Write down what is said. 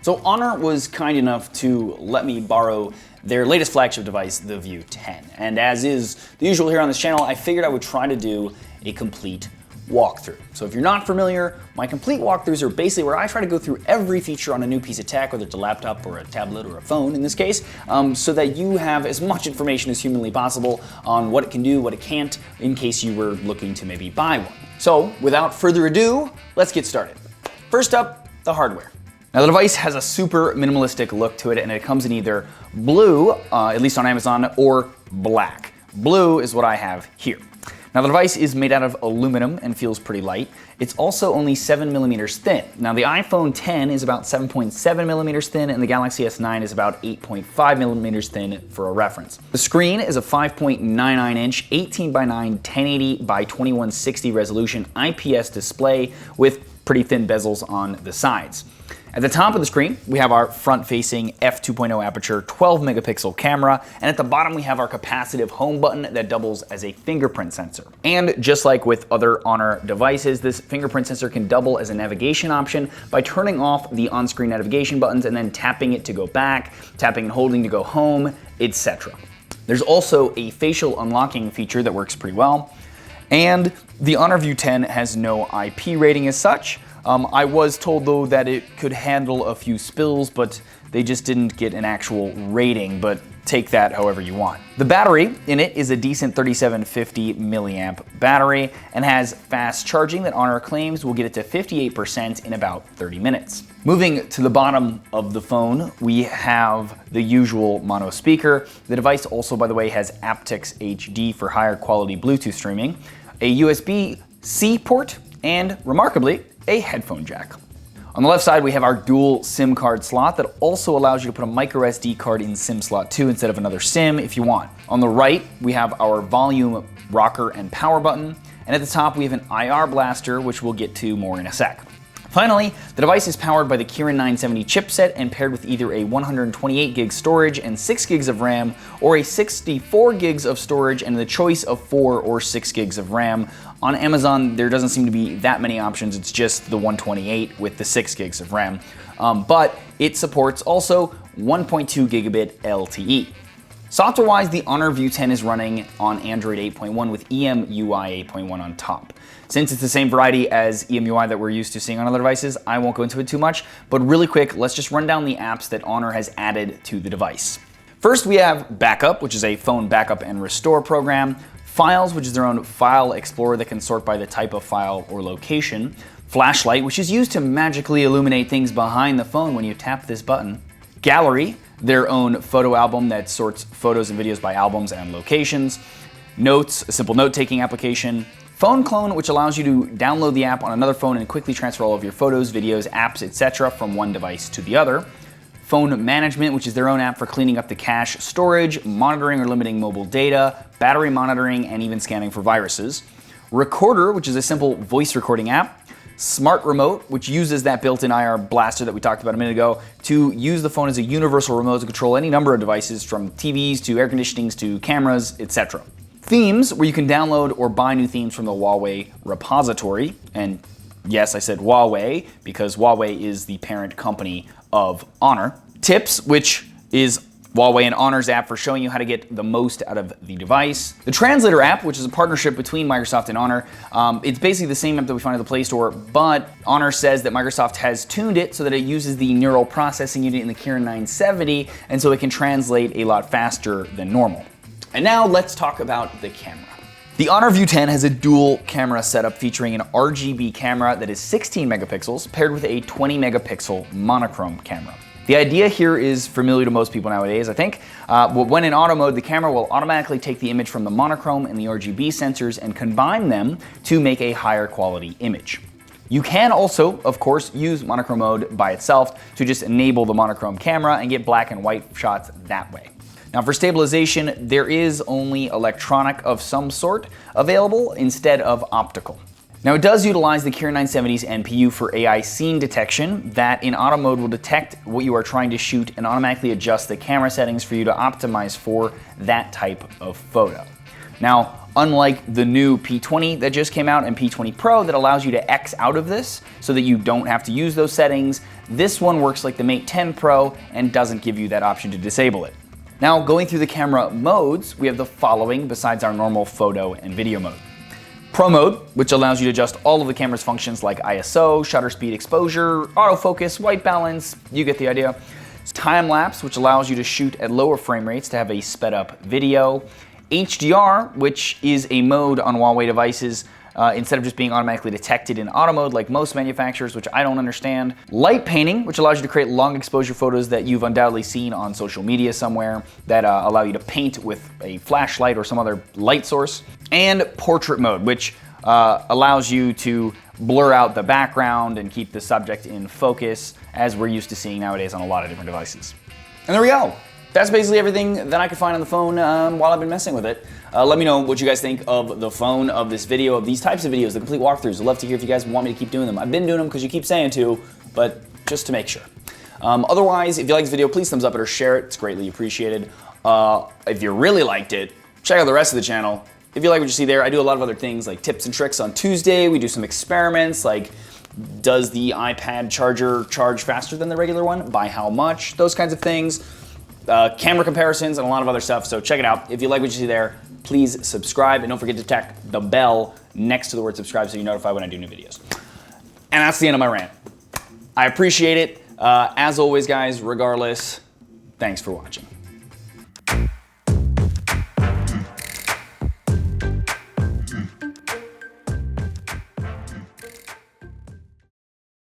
So Honor was kind enough to let me borrow their latest flagship device, the View10. And as is the usual here on this channel, I figured I would try to do a complete walkthrough. So if you're not familiar, my complete walkthroughs are basically where I try to go through every feature on a new piece of tech, whether it's a laptop or a tablet or a phone in this case, so that you have as much information as humanly possible on what it can do, what it can't, in case you were looking to maybe buy one. So without further ado, let's get started. First up, the hardware. Now the device has a super minimalistic look to it, and it comes in either blue, at least on Amazon, or black. Blue is what I have here. Now the device is made out of aluminum and feels pretty light. It's also only 7 millimeters thin. Now the iPhone X is about 7.7 millimeters thin, and the Galaxy S9 is about 8.5 millimeters thin for a reference. The screen is a 5.99 inch, 18 by 9, 1080 by 2160 resolution IPS display with pretty thin bezels on the sides. At the top of the screen, we have our front-facing f2.0 aperture 12 megapixel camera, and at the bottom we have our capacitive home button that doubles as a fingerprint sensor. And just like with other Honor devices, this fingerprint sensor can double as a navigation option by turning off the on-screen navigation buttons and then tapping it to go back, tapping and holding to go home, etc. There's also a facial unlocking feature that works pretty well, and the Honor View10 has no IP rating as such. I was told though that it could handle a few spills, but they just didn't get an actual rating, but take that however you want. The battery in it is a decent 3750 milliamp battery and has fast charging that Honor claims will get it to 58% in about 30 minutes. Moving to the bottom of the phone, we have the usual mono speaker. The device also, by the way, has aptX HD for higher quality Bluetooth streaming, a USB-C port, and remarkably, a headphone jack. On the left side, we have our dual SIM card slot that also allows you to put a micro SD card in SIM slot 2 instead of another SIM if you want. On the right, we have our volume rocker and power button, and at the top we have an IR blaster, which we'll get to more in a sec. Finally, the device is powered by the Kirin 970 chipset and paired with either a 128 gig storage and 6 gigs of RAM, or a 64 gigs of storage and the choice of 4 or 6 gigs of RAM. On Amazon, there doesn't seem to be that many options. It's just the 128 with the 6 gigs of RAM. But it supports also 1.2 gigabit LTE. Software-wise, the Honor View10 is running on Android 8.1 with EMUI 8.1 on top. Since it's the same variety as EMUI that we're used to seeing on other devices, I won't go into it too much, but really quick, let's just run down the apps that Honor has added to the device. First, we have Backup, which is a phone backup and restore program. Files, which is their own file explorer that can sort by the type of file or location. Flashlight, which is used to magically illuminate things behind the phone when you tap this button. Gallery, their own photo album that sorts photos and videos by albums and locations. Notes, a simple note-taking application. Phone Clone, which allows you to download the app on another phone and quickly transfer all of your photos, videos, apps, etc. from one device to the other. Phone Management, which is their own app for cleaning up the cache, storage, monitoring or limiting mobile data, battery monitoring, and even scanning for viruses. Recorder, which is a simple voice recording app. Smart Remote, which uses that built-in IR blaster that we talked about a minute ago to use the phone as a universal remote to control any number of devices from TVs to air conditionings to cameras, etc. Themes, where you can download or buy new themes from the Huawei repository. And yes, I said Huawei because Huawei is the parent company of Honor. Tips, which is Huawei and Honor's app for showing you how to get the most out of the device. The Translator app, which is a partnership between Microsoft and Honor. It's basically the same app that we find at the Play Store, but Honor says that Microsoft has tuned it so that it uses the neural processing unit in the Kirin 970, and so it can translate a lot faster than normal. And now let's talk about the camera. The Honor View10 has a dual camera setup featuring an RGB camera that is 16 megapixels paired with a 20 megapixel monochrome camera. The idea here is familiar to most people nowadays, I think. When in auto mode, the camera will automatically take the image from the monochrome and the RGB sensors and combine them to make a higher quality image. You can also, of course, use monochrome mode by itself to just enable the monochrome camera and get black and white shots that way. Now for stabilization, there is only electronic of some sort available instead of optical. Now it does utilize the Kirin 970's NPU for AI scene detection that in auto mode will detect what you are trying to shoot and automatically adjust the camera settings for you to optimize for that type of photo. Now, Unlike the new P20 that just came out and P20 Pro that allows you to X out of this so that you don't have to use those settings, this one works like the Mate 10 Pro and doesn't give you that option to disable it. Now, going through the camera modes, we have the following besides our normal photo and video mode. Pro mode, which allows you to adjust all of the camera's functions like ISO, shutter speed, exposure, autofocus, white balance, you get the idea. Time lapse, which allows you to shoot at lower frame rates to have a sped up video. HDR, which is a mode on Huawei devices instead of just being automatically detected in auto mode like most manufacturers, which I don't understand. Light painting, which allows you to create long exposure photos that you've undoubtedly seen on social media somewhere that allow you to paint with a flashlight or some other light source. And portrait mode, which allows you to blur out the background and keep the subject in focus, as we're used to seeing nowadays on a lot of different devices. And there we go. That's basically everything that I could find on the phone while I've been messing with it. Let me know what you guys think of the phone, of this video, of these types of videos, the complete walkthroughs. I'd love to hear if you guys want me to keep doing them. I've been doing them because you keep saying to, but just to make sure. Otherwise, if you like this video, please thumbs up it or share it. It's greatly appreciated. If you really liked it, check out the rest of the channel. If you like what you see there, I do a lot of other things like tips and tricks on Tuesday. We do some experiments like, does the iPad charger charge faster than the regular one? By how much? Those kinds of things. Camera comparisons and a lot of other stuff, so check it out. If you like what you see there, please subscribe and don't forget to tap the bell next to the word subscribe so you're notified when I do new videos. And that's the end of my rant. I appreciate it. As always, guys, regardless, thanks for watching.